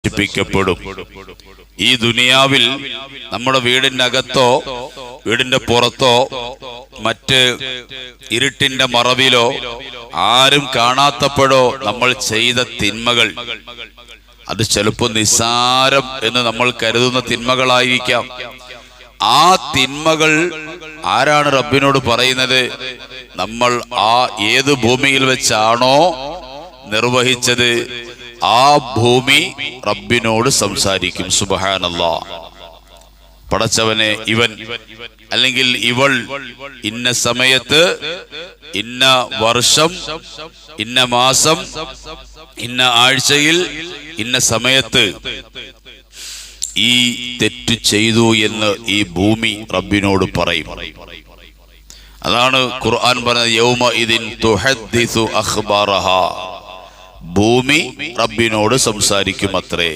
നശിപ്പിക്കപ്പെടും. ഈ ദുനിയാവിൽ നമ്മുടെ വീടിന്റെ അകത്തോ വീടിന്റെ പുറത്തോ മറ്റ് ഇരുട്ടിന്റെ മറവിലോ ആരും കാണാത്തപ്പോഴോ നമ്മൾ ചെയ്ത തിന്മകൾ, അത് ചിലപ്പോൾ നിസ്സാരം എന്ന് നമ്മൾ കരുതുന്ന തിന്മകളായിരിക്കാം. ആ തിന്മകൾ ആരാണ് റബ്ബിനോട് പറയുന്നത്? നമ്മൾ ആ ഏത് ഭൂമിയിൽ വെച്ചാണോ നിർവഹിച്ചത് ആ ഭൂമി റബ്ബിനോട് സംസാരിക്കും. സുബ്ഹാനല്ലാഹ്. പടച്ചവനെ, ഇവൻ അല്ലെങ്കിൽ ഇവൾ ഇന്ന സമയത്ത്, ഇന്ന വർഷം, ഇന്ന മാസം, ഇന്ന ആഴ്ചയിൽ, ഇന്ന സമയത്ത് ഈ തെറ്റ് ചെയ്തു എന്ന് ഈ ഭൂമി റബ്ബിനോട് പറയും. അതാണ് ഖുർആൻ പറഞ്ഞത്, യൗമ ഇദിൻ തുഹദ്ദിസു അഖ്ബാറഹാ. ഭൂമി റബ്ബിനോട് സംസാരിക്കും അത്രേ.